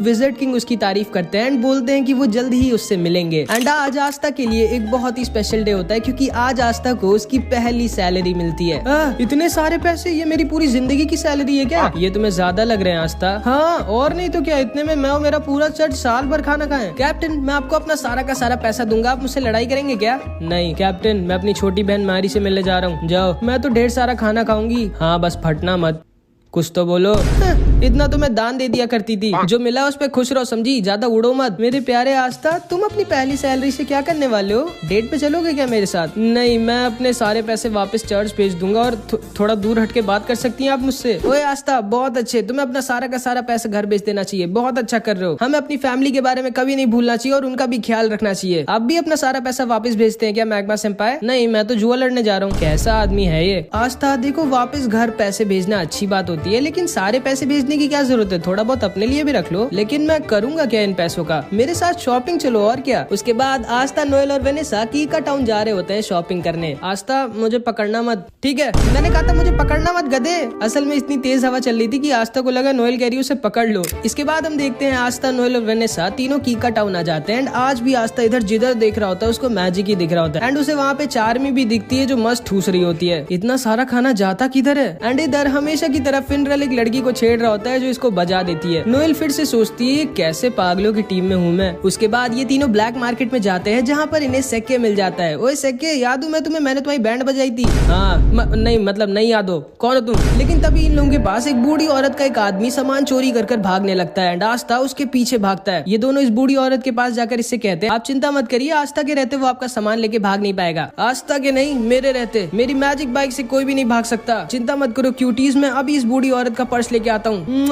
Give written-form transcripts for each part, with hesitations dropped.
Wizard king उसकी तारीफ करते हैं एंड बोलते हैं कि वो जल्द ही उससे मिलेंगे। एंड आज आस्था के लिए एक बहुत ही स्पेशल डे होता है क्योंकि आज आस्था को उसकी पहली सैलरी मिलती है। इतने सारे पैसे, ये मेरी पूरी जिंदगी की सैलरी है क्या? ये तुम्हें ज्यादा लग रहे हैं आस्था? हाँ और नहीं तो क्या, इतने में मैं और मेरा पूरा चर्च साल भर खाना खाए। कैप्टन मैं आपको अपना सारा का सारा पैसा दूंगा, आप मुझसे लड़ाई करेंगे क्या? नहीं कैप्टन, मैं अपनी छोटी बहन मारी से मिलने जा रहा हूँ। जाओ, मैं तो ढेर सारा खाना खाऊंगी। हाँ बस फटना मत, कुछ तो बोलो। इतना तो मैं दान दे दिया करती थी, जो मिला उस पे खुश रहो, समझी? ज्यादा उड़ो मत। मेरे प्यारे आस्था, तुम अपनी पहली सैलरी से क्या करने वाले हो? डेट पे चलोगे क्या मेरे साथ? नहीं, मैं अपने सारे पैसे वापस चर्च भेज दूंगा और थोड़ा दूर हट के बात कर सकती हैं आप मुझसे? ओए आस्था, बहुत अच्छे, तुम्हें अपना सारा का सारा पैसा घर भेज देना चाहिए, बहुत अच्छा कर रहे हो। हमें अपनी फैमिली के बारे में कभी नहीं भूलना चाहिए और उनका भी ख्याल रखना चाहिए। आप भी अपना सारा पैसा वापस भेजते हैं क्या मैग्मा सेंपाई? नहीं, मैं तो जुआ लड़ने जा रहा हूँ। कैसा आदमी है ये? आस्था देखो, वापस घर पैसे भेजना अच्छी बात होती है, लेकिन सारे पैसे भेजने की क्या जरूरत है? थोड़ा बहुत अपने लिए भी रख लो। लेकिन मैं करूंगा क्या इन पैसों का? मेरे साथ शॉपिंग चलो और क्या। उसके बाद आस्था, नोएल और वेनेसा कीका टाउन जा रहे होते हैं शॉपिंग करने। आस्था मुझे पकड़ना मत, ठीक है? मैंने कहा था मुझे पकड़ना मत गधे। असल में इतनी तेज हवा चल रही थी कि आस्था को लगा नोएल कह रही है उसे पकड़ लो। इसके बाद हम देखते हैं आस्था, नोएल और वेनेसा तीनों कीका टाउन आ जाते हैं। एंड आज भी आस्था इधर जिधर देख रहा होता है उसको मैजिक ही दिख रहा होता है। एंड उसे वहाँ पे चार्मी भी दिखती है जो मस्त ठूस रही होती है। इतना सारा खाना जाता किधर है? एंड इधर हमेशा की तरह फिनरल एक लड़की को छेड़ रहा होता है जो इसको बजा देती है। नोएल फिर से सोचती है कैसे पागलों की टीम में हूँ मैं। उसके बाद ये तीनों ब्लैक मार्केट में जाते हैं जहाँ पर इन्हें सेक्के मिल जाता है। ओए सेक्के, याद हूँ मैं तुम्हें, मैंने तुम्हारी बैंड बजाई थी। हाँ नहीं मतलब नहीं याद हो, कौन हो तुम? लेकिन तभी इन लोगों के पास एक बूढ़ी औरत का एक आदमी सामान चोरी कर भागने लगता है एंड आस्था उसके पीछे भागता है। ये दोनों इस बूढ़ी औरत के पास जाकर इससे कहते हैं आप चिंता मत करिए, आस्था के रहते वो आपका सामान लेके भाग नहीं पाएगा। आस्था के नहीं, मेरे रहते मेरी मैजिक बाइक से कोई भी नहीं भाग सकता। चिंता मत करो क्यूटीज, मैं अभी इस बूढ़ी औरत का पर्स लेके आता हूँ।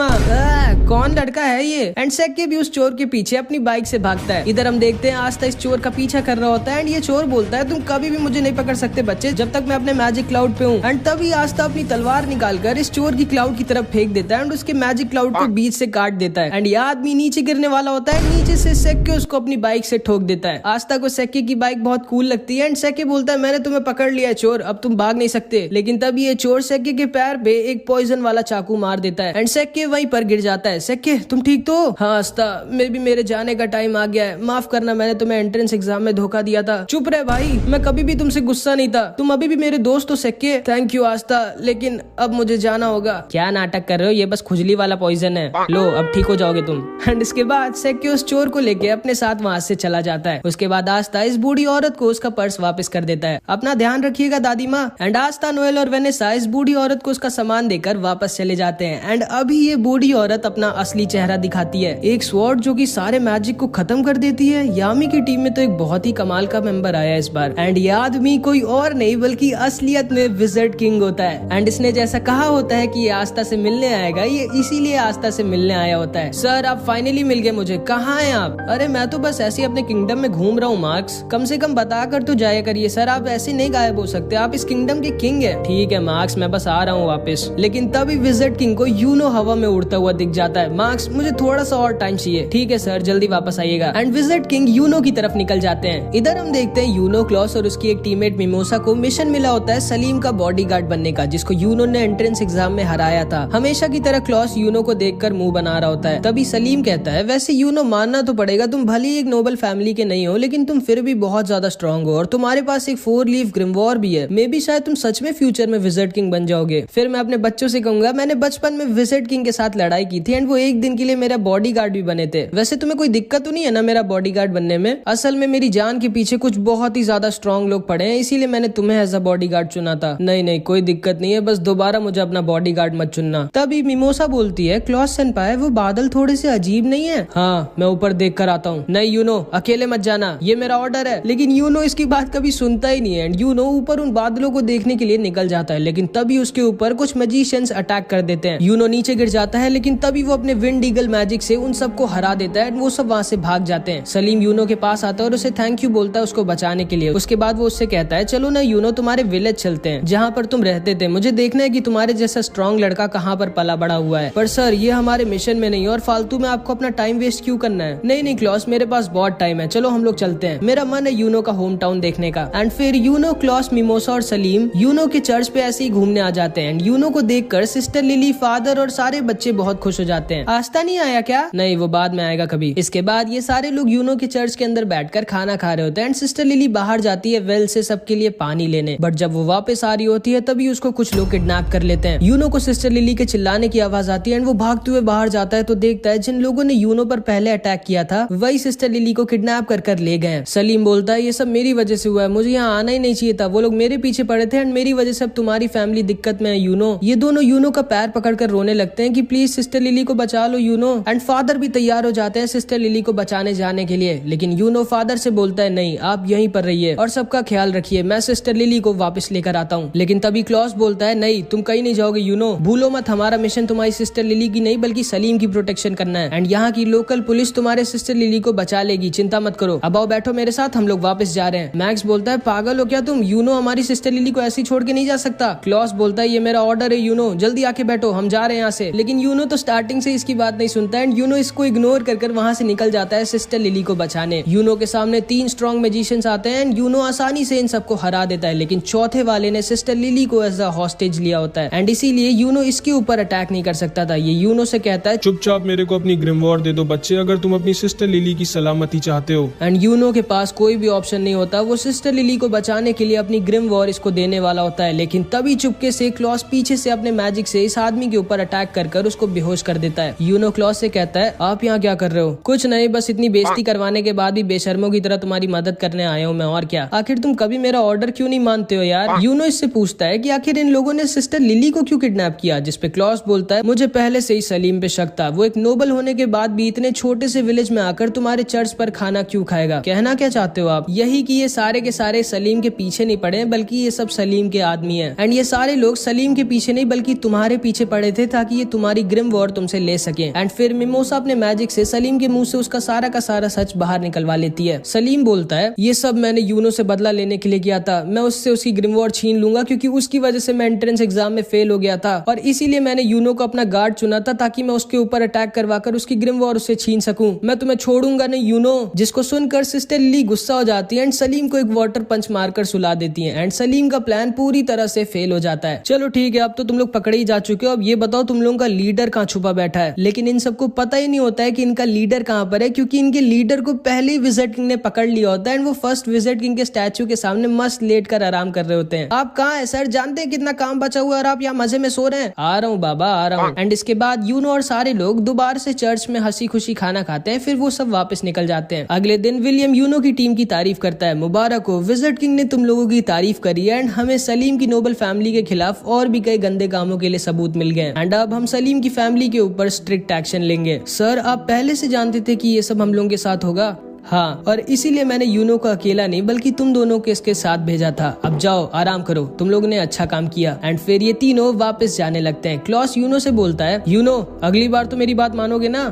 कौन लड़का है ये? एंड सेक्के भी उस चोर के पीछे अपनी बाइक से भागता है। इधर हम देखते हैं आस्था इस चोर का पीछा कर रहा होता है एंड ये चोर बोलता है तुम कभी भी मुझे नहीं पकड़ सकते बच्चे, जब तक मैं अपने मैजिक क्लाउड पे हूँ। एंड तभी आस्था अपनी तलवार निकालकर इस चोर की क्लाउड की तरफ फेंक देता है एंड उसके मैजिक क्लाउड को बीच से काट देता है। एंड ये आदमी नीचे गिरने वाला होता है, नीचे से सेक्के उसको अपनी बाइक से ठोक देता है। आस्था को सेक्के की बाइक बहुत कूल लगती है एंड सेक्के बोलता है मैंने तुम्हें पकड़ लिया चोर, अब तुम भाग नहीं सकते। लेकिन तभी ये चोर सेक्के के पैर पे एक पॉइजन वाला चाकू मार देता है एंड सेक्के वहीं पर गिर जाता है। सेक्के तुम ठीक तो? हाँ आस्था, मेरे जाने का टाइम आ गया है, माफ करना मैंने तुम्हें एंट्रेंस एग्जाम में धोखा दिया था। चुप रहे भाई, मैं कभी भी तुमसे गुस्सा नहीं था, तुम अभी भी मेरे दोस्त हो सेक्के। थैंक यू आस्था, लेकिन अब मुझे जाना होगा। क्या नाटक कर रहे हो, ये बस खुजली वाला पॉइजन है, लो अब ठीक हो जाओगे तुम। एंड इसके बाद सेक्के उस चोर को लेके अपने साथ वहाँ से चला जाता है। उसके बाद आस्था इस बूढ़ी औरत को उसका पर्स वापस कर देता है। अपना ध्यान रखिएगा दादी माँ। एंड आस्था, नोएल और वेनेसा इस बूढ़ी औरत को उसका सामान देकर वापस चले जाते हैं। एंड अभी ये बूढ़ी औरत अपना असली चेहरा दिखाती है, एक स्वॉर्ड जो कि सारे मैजिक को खत्म कर देती है। यामी की टीम में तो एक बहुत ही कमाल का मेंबर आया इस बार एंड ये आदमी कोई और नहीं बल्कि असलियत में विज़र्ड किंग होता है। एंड इसने जैसा कहा होता है कि ये आस्था से मिलने आएगा, ये इसीलिए आस्था से मिलने आया होता है। सर आप फाइनली मिल गए मुझे, कहाँ हैं आप? अरे मैं तो बस ऐसे ही अपने किंगडम में घूम रहा हूँ मार्क्स, कम से कम बता कर तो जाया करिए सर, आप ऐसे नहीं गायब हो सकते, आप इस किंगडम के किंग है। ठीक है मार्क्स, मैं बस आ रहा हूँ वापस। लेकिन तभी विज़र्ड किंग को यूनो हवा में उड़ता हुआ दिख जाता है। मार्क्स मुझे थोड़ा सा और टाइम चाहिए। ठीक है सर, जल्दी वापस आइएगा। एंड विज़र्ड किंग यूनो की तरफ निकल जाते हैं। इधर हम देखते हैं यूनो, क्लॉस और उसकी एक टीममेट मिमोसा को मिशन मिला होता है सलीम का बॉडीगार्ड बनने का, जिसको यूनो ने एंट्रेंस एग्जाम में हराया था। हमेशा की तरह क्लॉस यूनो को देखकर मुंह बना रहा होता है। तभी सलीम कहता है वैसे यूनो मानना तो पड़ेगा, तुम भले ही एक नोबल फैमिली के नहीं हो लेकिन तुम फिर भी बहुत ज्यादा स्ट्रांग हो और तुम्हारे पास एक 4 लीफ ग्रिमवॉर भी है। मे बी शायद तुम सच में फ्यूचर में विज़र्ड किंग बन जाओगे। फिर मैं अपने बच्चों से कहूंगा मैंने बचपन में विज़र्ड किंग के साथ लड़ाई की थी एंड वो एक दिन के लिए मेरा बॉडीगार्ड भी बने थे। वैसे तुम्हें कोई दिक्कत तो नहीं है ना मेरा बॉडीगार्ड बनने में? असल में मेरी जान के पीछे कुछ बहुत ही ज्यादा स्ट्रांग लोग पड़े हैं, इसीलिए मैंने तुम्हें एज अ बॉडीगार्ड चुना था। नहीं कोई दिक्कत नहीं है, बस दोबारा मुझे अपना बॉडीगार्ड मत चुनना। तभी मिमोसा बोलती है क्लॉस सेनपाई वो बादल थोड़े से अजीब नहीं है? हाँ मैं ऊपर देख कर आता हूँ। नहीं यूनो अकेले मत जाना, ये मेरा ऑर्डर है। लेकिन यूनो इसकी बात कभी सुनता ही नहीं है एंड यूनो ऊपर उन बादलों को देखने के लिए निकल जाता है। लेकिन तभी उसके ऊपर कुछ मैजिशियंस अटैक कर देते हैं। यूनो नीचे गिर जाता है लेकिन तभी वो अपने विंड ईगल मैजिक से उन सबको हरा देता है। वो सब वहाँ से भाग जाते हैं। सलीम यूनो के पास आता है और उसे थैंक यू बोलता है उसको बचाने के लिए। उसके बाद वो उससे कहता है चलो ना यूनो तुम्हारे विलेज चलते हैं जहाँ पर तुम रहते थे, मुझे देखना है कि तुम्हारे जैसा स्ट्रॉन्ग लड़का कहाँ पर पला बड़ा हुआ है। पर सर ये हमारे मिशन में नहीं और फालतू में आपको अपना टाइम वेस्ट क्यों करना है? नहीं क्लॉस मेरे पास बहुत टाइम है, चलो हम लोग चलते हैं, मेरा मन है यूनो का होम टाउन देखने का। एंड फिर यूनो, क्लॉस, मिमोसा और सलीम यूनो के चर्च पे ऐसे ही घूमने आ जाते हैं एंड यूनो को देखकर सिस्टर लिली, फादर और सारे सारे बच्चे बहुत खुश हो जाते हैं। आस्था नहीं आया क्या? नहीं, वो बाद में आएगा कभी। इसके बाद ये सारे लोग यूनो के चर्च के अंदर बैठकर खाना खा रहे होते हैं एंड सिस्टर लिली बाहर जाती है वेल से सबके लिए पानी लेने, बट जब वो वापस आ रही होती है तभी उसको कुछ लोग किडनैप कर लेते हैं। यूनो को सिस्टर लिली के चिल्लाने की आवाज आती है एंड वो भागते हुए बाहर जाता है तो देखता है जिन लोगों ने यूनो पर पहले अटैक किया था वही सिस्टर लिली को किडनैप कर ले गए। सलीम बोलता है ये सब मेरी वजह से हुआ है, मुझे यहाँ आना ही नहीं चाहिए था, वो लोग मेरे पीछे पड़े थे एंड मेरी वजह से अब तुम्हारी फैमिली दिक्कत में है यूनो। ये दोनों यूनो का पैर पकड़कर रोने लगते हैं कि प्लीज सिस्टर लिली को बचा लो यूनो, एंड फादर भी तैयार हो जाते हैं सिस्टर लिली को बचाने जाने के लिए, लेकिन यूनो फादर से बोलता है नहीं, आप यहीं पर रहिए और सबका ख्याल रखिए, मैं सिस्टर लिली को वापस लेकर आता हूँ। लेकिन तभी क्लॉस बोलता है नहीं, तुम कहीं नहीं जाओगे यूनो, भूलो मत हमारा मिशन तुम्हारी सिस्टर लिली की नहीं बल्कि सलीम की प्रोटेक्शन करना है एंड यहाँ की लोकल पुलिस तुम्हारे सिस्टर लिली को बचा लेगी, चिंता मत करो। अब आओ बैठो मेरे साथ, हम लोग वापस जा रहे हैं। मैक्स बोलता है पागल हो क्या तुम, यूनो हमारी सिस्टर लिली को ऐसे छोड़ के नहीं जा सकता। क्लॉस बोलता है ये मेरा ऑर्डर है यूनो, जल्दी आके बैठो, हम जा रहे हैं यहाँ से। लेकिन यूनो तो स्टार्टिंग से इसकी बात नहीं सुनता एंड यूनो इसको इग्नोर कर वहाँ से निकल जाता है सिस्टर लिली को बचाने। यूनो के सामने 3 स्ट्रॉन्ग मैजिशियंस आते हैं एंड यूनो आसानी से इन सबको हरा देता है, लेकिन चौथे वाले ने सिस्टर लिली को एज अ हॉस्टेज लिया होता है एंड इसीलिए यूनो इसके ऊपर अटैक नहीं कर सकता था। ये यूनो से कहता है चुपचाप मेरे को अपनी ग्रिमवॉर दे दो बच्चे, अगर तुम अपनी सिस्टर लिली की सलामती चाहते हो। एंड यूनो के पास कोई भी ऑप्शन नहीं होता, वो सिस्टर लिली को बचाने के लिए अपनी ग्रिमवॉर इसको देने वाला होता है, लेकिन तभी चुपके से क्लॉस पीछे से अपने मैजिक से इस आदमी के ऊपर अटैक कर उसको बेहोश कर देता है। यूनो क्लॉस से कहता है आप यहाँ क्या कर रहे हो? कुछ नहीं, बस इतनी बेइज्जती करवाने के बाद भी बेशर्मों की तरह तुम्हारी मदद करने आया हूँ मैं, और क्या। आखिर तुम कभी मेरा ऑर्डर क्यों नहीं मानते हो यार? यूनो इससे पूछता है कि आखिर इन लोगों ने सिस्टर लिली को क्यों किडनैप किया, जिसपे क्लॉस बोलता है मुझे पहले से ही सलीम पे शक था, वो एक नोबल होने के बाद भी इतने छोटे से विलेज में आकर तुम्हारे चर्च पर खाना क्यों खाएगा। कहना क्या चाहते हो आप? यही कि ये सारे के सारे सलीम के पीछे नहीं पड़े बल्कि ये सब सलीम के आदमी है एंड ये सारे लोग सलीम के पीछे नहीं बल्कि तुम्हारे पीछे पड़े थे ताकि ये तुम्हारी ग्रिम वॉर तुमसे ले सके। एंड फिर मिमोसा अपने मैजिक से सलीम के मुंह से उसका सारा का सारा सच बाहर निकलवा लेती है। सलीम बोलता है ये सब मैंने यूनो से बदला लेने के लिए किया था, मैं उससे उसकी ग्रिम वॉर छीन लूंगा क्योंकि उसकी वजह से मैं एंट्रेंस एग्जाम में फेल हो गया था और इसीलिए मैंने यूनो को अपना गार्ड चुना था ताकि मैं उसके ऊपर अटैक करवाकर उसकी ग्रिम वॉर उससे छीन सकूं। मैं तुम्हें छोड़ूंगा नहीं यूनो। जिसको सुनकर सिस्टर लिली गुस्सा हो जाती है एंड सलीम को एक वाटर पंच मारकर सुला देती है एंड सलीम का प्लान पूरी तरह से फेल हो जाता है। चलो ठीक है, अब तो तुम लोग पकड़े ही जा चुके हो, अब ये बताओ तुम लोगों का लीडर कहाँ छुपा बैठा है। लेकिन इन सबको पता ही नहीं होता है कि इनका लीडर कहाँ पर है क्योंकि इनके लीडर को पहले ही विजिट किंग ने पकड़ लिया होता है एंड वो फर्स्ट विजिट किंग के स्टैचू के सामने मस्त लेट कर आराम कर रहे होते हैं। आप कहाँ है सर? जानते हैं कितना काम बचा हुआ है और आप यहाँ मजे में सो रहे हैं? आ रहा हूँ बाबा, आ रहा हूँ। एंड इसके बाद यूनो और सारे लोग दोबारा से चर्च में हंसी खुशी खाना खाते हैं, फिर वो सब वापस निकल जाते हैं। अगले दिन विलियम यूनो की टीम की तारीफ करता है, मुबारक हो, विजिट किंग ने तुम लोगों की तारीफ करी है एंड हमें सलीम की नोबल फैमिली के खिलाफ और भी कई गंदे कामों के लिए सबूत मिल गए एंड अब हम सलीम की फैमिली के ऊपर स्ट्रिक्ट एक्शन लेंगे। सर आप पहले से जानते थे कि ये सब हम लोगों के साथ होगा? हाँ, और इसीलिए मैंने यूनो को अकेला नहीं बल्कि तुम दोनों को इसके साथ भेजा था। अब जाओ आराम करो, तुम लोगों ने अच्छा काम किया। एंड फिर ये तीनों वापस जाने लगते हैं। क्लॉस यूनो से बोलता है यूनो अगली बार तो मेरी बात मानोगे ना?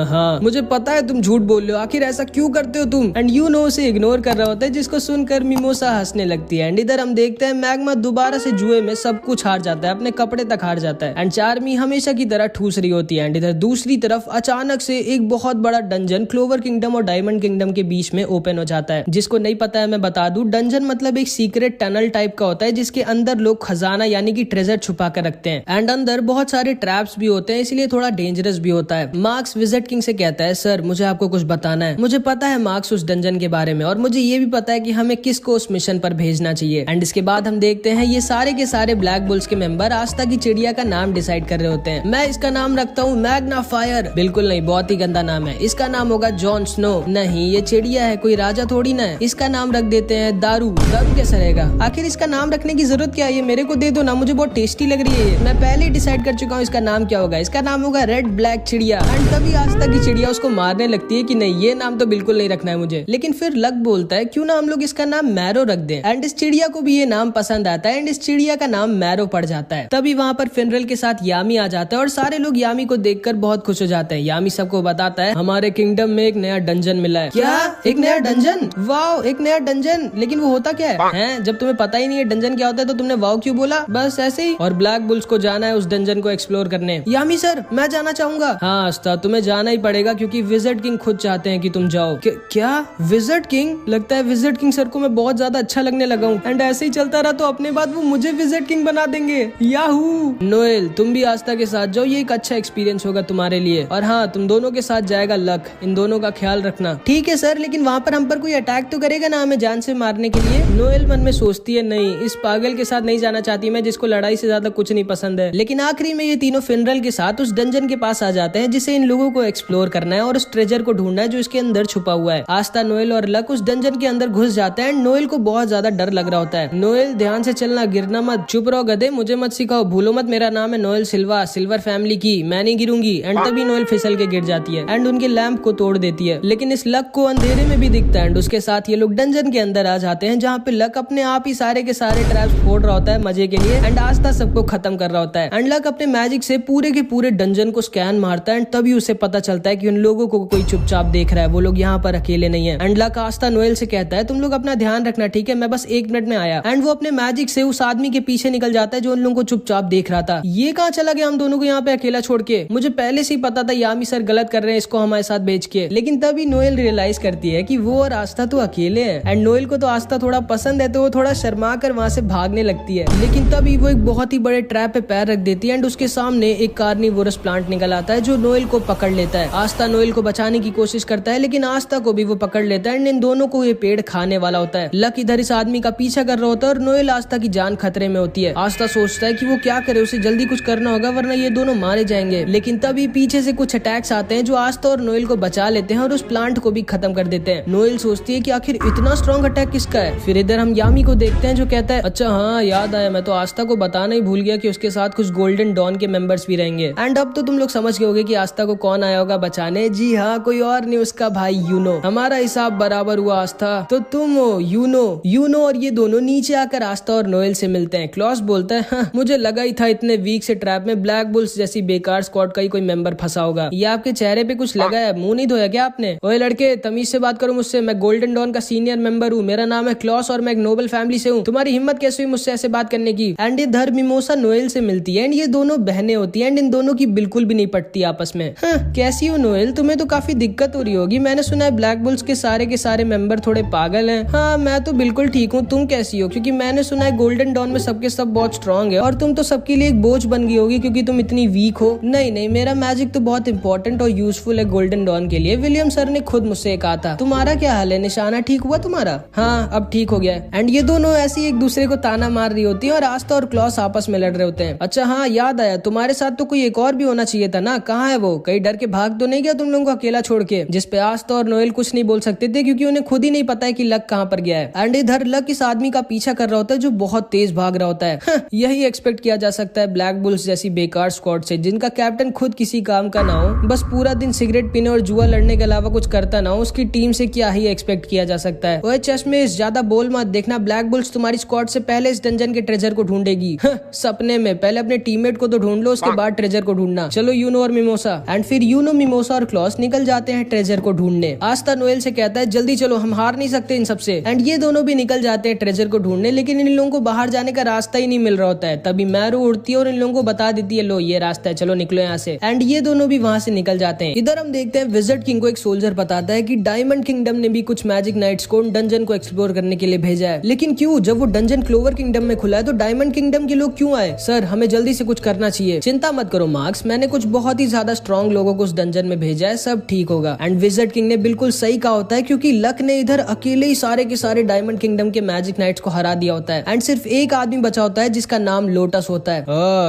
हाँ, मुझे पता है तुम झूठ बोल रहे हो, आखिर ऐसा क्यों करते हो तुम? एंड यूनो उसे इग्नोर कर रहा होता है जिसको सुनकर मिमोसा हंसने लगती है। एंड इधर हम देखते हैं मैग्मा दोबारा से जुए में सब कुछ हार जाता है, अपने कपड़े तक हार जाता है एंड चार्मी हमेशा की तरह ठूस रही होती है। एंड इधर दूसरी तरफ अचानक से एक बहुत बड़ा डंजन क्लोवर किंगडम और डायमंड किंगडम के बीच में ओपन हो जाता है। जिसको नहीं पता है मैं बता दूं, डंजन मतलब एक सीक्रेट टनल टाइप का होता है जिसके अंदर लोग खजाना यानी कि ट्रेजर छुपा कर रखते हैं एंड अंदर बहुत सारे ट्रैप्स भी होते हैं, इसलिए थोड़ा डेंजरस भी होता है। मार्क्स विजिट किंग से कहता है सर मुझे आपको कुछ बताना है। मुझे पता है मार्क्स उस डंजन के बारे में और मुझे ये भी पता है कि हमें किसको उस मिशन पर भेजना चाहिए। एंड इसके बाद हम देखते हैं ये सारे के सारे ब्लैक बुल्स के मेंबर आस्था की चिड़िया का नाम डिसाइड कर रहे होते हैं। मैं इसका नाम रखता हूँ मैग्ना फायर। बिल्कुल नहीं, बहुत ही गंदा नाम है। इसका नाम होगा जॉन स्नो। नहीं, ये चिड़िया है, कोई राजा थोड़ी ना है। इसका नाम रख देते हैं दारू। दारू कैसा रहेगा? आखिर इसका नाम रखने की जरूरत क्या है? ये मेरे को दे दो ना, मुझे बहुत टेस्टी लग रही है। मैं पहले ही डिसाइड कर चुका हूँ इसका नाम क्या होगा। इसका नाम होगा रेड ब्लैक चिड़िया। एंड तभी आस्था की चिड़िया उसको मारने लगती है कि नहीं, ये नाम तो बिल्कुल नहीं रखना है मुझे। लेकिन फिर लक बोलता है क्यों ना हम लोग इसका नाम मैरो रख दें। एंड इस चिड़िया को भी ये नाम पसंद आता है एंड इस चिड़िया का नाम मैरो पड़ जाता है। तभी वहाँ पर फिनरल के साथ यामी आ जाता है और सारे लोग यामी को देखकर बहुत खुश हो जाते हैं। यामी सबको बताता है हमारे किंगडम में एक नया डंजन मिला है। क्या? एक नया डंजन? वाह, एक नया डंजन। लेकिन वो होता क्या है? जब तुम्हें पता ही नहीं है डंजन क्या होता है तो तुमने वाव क्यों बोला? बस ऐसे ही। और ब्लैक बुल्स को जाना है उस डंजन को एक्सप्लोर करने। यामी सर, मैं जाना चाहूंगा। हाँ आस्था, तुम्हें जाना ही पड़ेगा क्योंकि विजिट किंग खुद चाहते हैं कि तुम जाओ। क्या विजिट किंग? लगता है विजिट किंग सर को मैं बहुत ज्यादा अच्छा लगने लगा हूँ, एंड ऐसे ही चलता रहा तो अपने बाद वो मुझे विजिट किंग बना देंगे। याहू। नोएल, तुम भी आस्था के साथ जाओ, ये एक अच्छा एक्सपीरियंस होगा तुम्हारे लिए। और हाँ, तुम दोनों के साथ जाएगा लक, इन दोनों का ख्याल रखना। ठीक है सर, लेकिन वहाँ पर हम पर कोई अटैक तो करेगा ना हमें जान से मारने के लिए? नोएल मन में सोचती है, नहीं, इस पागल के साथ नहीं जाना चाहती मैं जिसको लड़ाई से ज्यादा कुछ नहीं पसंद है। लेकिन आखिरी में ये तीनों फिनरल के साथ उस डंजन के पास आ जाते हैं जिसे इन लोगों को एक्सप्लोर करना है और उस ट्रेजर को ढूंढना है जो इसके अंदर छुपा हुआ है। आस्था, नोएल और लक उस डंजन के अंदर घुस जाते हैं। नोएल को बहुत ज्यादा डर लग रहा होता है। नोएल, ध्यान से चलना, गिरना मत। चुप रहो गधे, मुझे मत सिखाओ, भूलो मत मेरा नाम है नोएल सिल्वा, सिल्वर फैमिली की, मैं नहीं गिरूंगी। एंड तभी नोएल फिसल के गिर जाती है एंड उनके लैंप को तोड़ देती है। लेकिन इस लक को अंधेरे में भी दिखता है एंड उसके साथ ये लोग डंजन के अंदर आ जाते हैं जहाँ पे लक अपने आप ही सारे के सारे ट्रैप्स फोड़ रहा होता है मजे के लिए एंड आस्था सबको खत्म कर रहा होता है। एंड लक अपने मैजिक से पूरे के पूरे डंजन को स्कैन मारता है एंड तभी उसे पता चलता है कि उन लोगों को कोई चुपचाप देख रहा है, वो लोग यहाँ पर अकेले नहीं है। एंड लक आस्था नोएल से कहता है, तुम लोग अपना ध्यान रखना, ठीक है, मैं बस 1 मिनट में आया। एंड वो अपने मैजिक से उस आदमी के पीछे निकल जाता है जो उन लोगों को चुपचाप देख रहा था। ये कहाँ चला गया हम दोनों को यहाँ पे अकेला छोड़ के? मुझे पहले से ही पता था यामी सर गलत कर रहे हैं इसको हमारे साथ भेज के। लेकिन तभी नोएल रियलाइज करती है कि वो और आस्था तो अकेले हैं एंड नोएल को तो आस्था थोड़ा पसंद है तो वो थोड़ा शर्मा कर वहाँ से भागने लगती है। लेकिन तभी वो एक बहुत ही बड़े ट्रैप पे पैर रख देती है एंड उसके सामने एक कार्निवोरस प्लांट निकल आता है जो नोएल को पकड़ लेता है। आस्था नोएल को बचाने की कोशिश करता है लेकिन आस्था को भी वो पकड़ लेता है एंड इन दोनों को ये पेड़ खाने वाला होता है। लक इधर इस आदमी का पीछा कर रहा होता है और नोएल आस्था की जान खतरे में होती है। आस्था सोचता है कि वो क्या करे, उसे जल्दी कुछ करना होगा वरना ये दोनों मारे जाएंगे। लेकिन तभी पीछे से कुछ अटैक्स आते हैं जो आस्था और नोएल को बचा लेते हैं और उस प्लांट को भी खत्म कर देते हैं। नोएल सोचती है कि आखिर इतना स्ट्रॉन्ग अटैक किसका है। फिर इधर हम यामी को देखते हैं जो कहता है, अच्छा हाँ याद आया, मैं तो आस्था को बताना ही भूल गया कि उसके साथ कुछ गोल्डन डॉन के मेंबर्स भी रहेंगे। एंड अब तो तुम लोग समझ गए होगे कि आस्था को कौन आया होगा बचाने। जी हाँ, कोई और नहीं, उसका भाई यूनो। हमारा हिसाब बराबर हुआ आस्था, तो तुम हो यूनो और ये दोनों नीचे आकर आस्था और नोएल से मिलते हैं। क्लॉस बोलता है, हाँ, मुझे लगा ही था इतने वीक से ट्रैप में ब्लैक बुल्स जैसी बेकार स्क्वाड का ही कोई मेंबर फंसा होगा। ये आपके चेहरे पे कुछ लगा है, मुंह नहीं धोया क्या आपने? ओए लड़के, तमीज से बात करो मुझसे, मैं गोल्डन डॉन का सीनियर मेंबर हूँ, मेरा नाम है क्लॉस और मैं एक नोबल फैमिली से हूँ। तुम्हारी हिम्मत कैसे हुई मुझसे ऐसे बात करने की? एंड इधर मिमोसा नोएल से मिलती है एंड ये दोनों बहनें होती है एंड इन दोनों की बिल्कुल भी नहीं पटती आपस में। हाँ, कैसी हो नोएल, तुम्हें तो काफी दिक्कत हो रही होगी, मैंने सुना है ब्लैक बुल्स के सारे मेंबर थोड़े पागल हैं। हाँ, मैं तो बिल्कुल ठीक हूँ, तुम कैसी हो? क्योंकि मैंने सुना है गोल्डन डॉन में सबके सब बहुत स्ट्रॉन्ग है और तुम तो सबके लिए एक बोझ बन गई होगी क्योंकि तुम इतनी वीक हो। नहीं, मेरा मैजिक तो बहुत इंपॉर्टेंट और यूजफुल है गोल्डन डॉन के लिए, विलियम सर ने खुद मुझसे कहा था। तुम्हारा क्या हाल है? निशाना ठीक हुआ तुम्हारा? हाँ, अब ठीक हो गया। एंड ये दोनों ऐसी एक दूसरे को ताना मार रही होती है और आस्था और क्लॉस आपस में लड़ रहे होते हैं। अच्छा हाँ, याद आया, तुम्हारे साथ तो कोई एक और भी होना चाहिए था ना, कहाँ है वो? कहीं डर के भाग तो नहीं गया तुम लोगों को अकेला छोड़ के? जिसपे आस्था और नोएल कुछ नहीं बोल सकते थे क्योंकि उन्हें खुद ही नहीं पता है कि लक कहाँ पर गया है। एंड इधर लक इस आदमी का पीछा कर रहा होता है जो बहुत तेज भाग रहा होता है। यही एक्सपेक्ट किया जा सकता है ब्लैक बुल्स जैसी बेकार स्क्वाड से जिनका कैप्टन खुद किसी काम का ना हो, बस पूरा दिन सिगरेट पीने और जुआ लड़ने के अलावा कुछ करता ना हो, उसकी टीम से क्या ही एक्सपेक्ट किया जा सकता है। ओए चश्मे, ज्यादा बोल मत, देखना ब्लैक बुल्स तुम्हारी स्क्वाड से पहले इस डंजन के ट्रेजर को ढूंढेगी। सपने में, पहले अपने टीममेट को तो ढूंढ लो, उसके बाद ट्रेजर को ढूंढना। चलो यूनो और मिमोसा। एंड फिर यूनो, मिमोसा और क्लॉस निकल जाते हैं ट्रेजर को ढूंढने। आस्था नोएल से कहता है, जल्दी चलो, हम हार नहीं सकते इन सबसे। एंड ये दोनों भी निकल जाते हैं ट्रेजर को ढूंढने, लेकिन इन लोगों को बाहर जाने का रास्ता ही नहीं मिल रहा होता है। तभी मैरू उड़ती है और इन लोगों को बता देती है, लो ये रास्ता है, चलो निकलो यहाँ से। एंड ये दोनों भी वहाँ से निकल जाते हैं। इधर हम देखते हैं विजिट किंग को एक सोल्जर बताता है कि डायमंड किंगडम ने भी कुछ मैजिक नाइट्स को डंजन को एक्सप्लोर करने के लिए भेजा है। लेकिन क्यों? जब वो डंजन क्लोवर किंगडम में खुला है तो डायमंड किंगडम के लोग क्यों आए? सर, हमें जल्दी से कुछ करना चाहिए। चिंता मत करो मार्क्स, मैंने कुछ बहुत ही ज्यादा स्ट्रॉन्ग लोगों को उस डंजन में भेजा है, सब ठीक होगा। एंड विजिट किंग ने बिल्कुल सही कहा होता है क्योंकि लक ने इधर अकेले ही सारे के सारे डायमंड किंगडम के मैजिक नाइट्स को हरा दिया होता है एंड सिर्फ एक आदमी बचा होता है जिसका नाम लोटस होता है।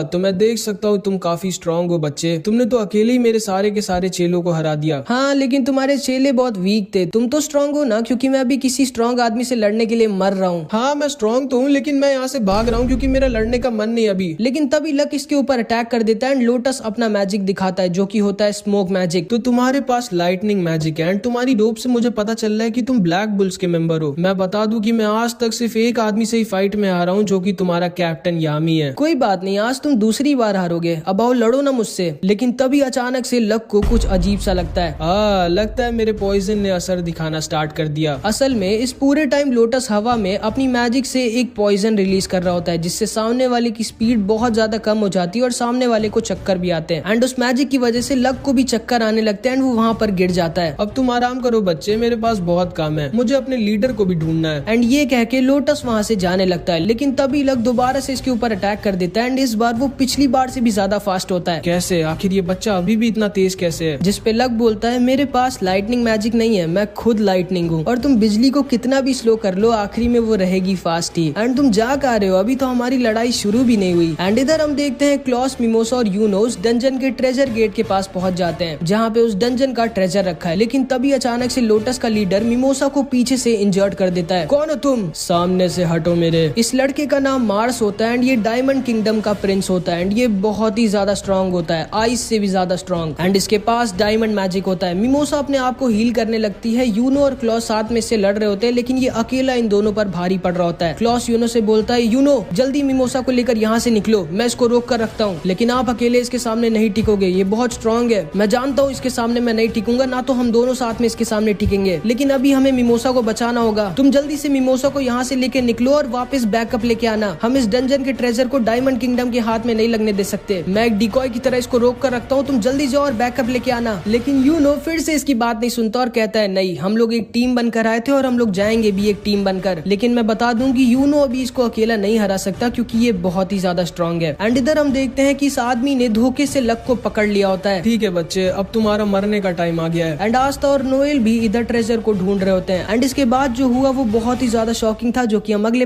तो मैं देख सकता हूँ तुम काफी स्ट्रॉन्ग हो बच्चे, तुमने तो अकेले ही मेरे सारे के सारे चेलों को हरा दिया। हाँ, लेकिन तुम्हारे चेले बहुत वीक थे, तुम तो स्ट्रॉन्ग हो ना, क्योंकि मैं अभी किसी स्ट्रॉन्ग आदमी से लड़ने के लिए मर रहा हूँ। हाँ, मैं स्ट्रॉन्ग तो हूँ लेकिन मैं यहाँ से भाग रहा हूँ क्योंकि मेरा लड़ने का मन नहीं अभी। लेकिन तभी लक इसके ऊपर अटैक कर देता है एंड लोटस अपना मैजिक दिखाता है जो कि होता है स्मोक मैजिक। तो तुम्हारे पास लाइटनिंग मैजिक है एंड तुम्हारी रोप से मुझे पता चल रहा है कि तुम ब्लैक बुल्स के मेंबर हो। मैं बता दूं कि मैं आज तक सिर्फ एक आदमी से ही फाइट में हारा हूँ जो कि तुम्हारा कैप्टन यामी है। कोई बात नहीं, आज तुम दूसरी बार हारोगे, अब आओ लड़ो ना मुझसे। लेकिन तभी अचानक से लक को कुछ अजीब सा लगता है। लगता है मेरे पॉइजन ने असर दिखाना स्टार्ट कर दिया। असल में इस पूरे टाइम लोटस हवा में अपनी मैजिक से एक पॉइजन रिलीज कर रहा होता है, जिससे सामने वाले की स्पीड बहुत ज्यादा कम हो जाती है और सामने वाले को चक्कर भी आते हैं। एंड उस मैजिक की वजह से लक को भी चक्कर आने लगते हैं एंड वो वहाँ पर गिर जाता है। अब तुम आराम करो बच्चे, मेरे पास बहुत काम है, मुझे अपने लीडर को भी ढूंढना है। एंड ये कह के लोटस वहाँ से जाने लगता है, लेकिन तभी लक दोबारा से इसके ऊपर अटैक कर देता है एंड इस बार वो पिछली बार से भी ज्यादा फास्ट होता है। कैसे? आखिर ये बच्चा अभी भी इतना तेज कैसे है? जिस पे लक बोलता है, मेरे पास लाइटनिंग मैजिक नहीं है, मैं खुद लाइटनिंग हूँ, और तुम बिजली को कितना भी स्लो कर लो आखिरी में वो रहेगी फास्ट ही। एंड तुम जा कर रहे हो, अभी तो हमारी लड़ाई शुरू भी नहीं हुई। एंड इधर हम देखते हैं क्लॉस, मिमोसा और यूनो उस डंजन के ट्रेजर गेट के पास पहुंच जाते हैं, जहाँ पे उस डंजन का ट्रेजर रखा है। लेकिन तभी अचानक से लोटस का लीडर मिमोसा को पीछे से इंजर्ड कर देता है। कौन हो तुम? सामने से हटो मेरे। इस लड़के का नाम मार्स होता है एंड ये डायमंड किंगडम का प्रिंस होता है एंड ये बहुत ही ज्यादा स्ट्रॉन्ग होता है, आइस से भी ज्यादा स्ट्रॉन्ग। एंड इसके पास डायमंड मैजिक होता है। मिमोसा अपने आप को हील करने लगती है। यूनो और क्लॉस साथ में से लड़ रहे होते हैं, लेकिन ये अकेला इन दोनों पर भारी पड़ रहा होता है। क्लॉस यूनो से बोलता है, यूनो जल्दी मिमोसा को लेकर यहाँ से निकलो, मैं इसको रोक कर रखता हूँ, लेकिन आप अकेले इसके सामने नहीं टिकोगे, ये बहुत स्ट्रॉन्ग है। मैं जानता हूँ इसके सामने मैं नहीं टिकूंगा, ना तो हम दोनों साथ में इसके सामने टिकेंगे, लेकिन अभी हमें मिमोसा को बचाना होगा। तुम जल्दी से मिमोसा को यहाँ से लेके निकलो और वापस बैकअप लेके आना। हम इस डंजन के ट्रेजर को डायमंड किंगडम के हाथ में नहीं लगने दे सकते। मैं एक डिकॉय की तरह इसको रोक कर रखता हूँ, तुम जल्दी जाओ और बैकअप लेके आना। लेकिन यूनो फिर से इसकी बात नहीं सुनता और कहता है, नहीं, हम लोग एक टीम बनकर आए थे और हम लोग जाएंगे भी एक टीम बनकर। लेकिन मैं बता दूं कि यूनो अभी इसको अकेला नहीं हरा सकता, क्योंकि ये बहुत ही ज्यादा स्ट्रॉन्ग है। एंड इधर हम देखते हैं कि इस आदमी ने धोखे से लक को पकड़ लिया होता है। ठीक है बच्चे, अब तुम्हारा मरने का टाइम आ गया है। एंड आस्था और नोएल भी इधर ट्रेजर को ढूंढ रहे होते हैं। एंड इसके बाद जो हुआ वो बहुत ही ज्यादा शॉकिंग था, जो कि हम अगले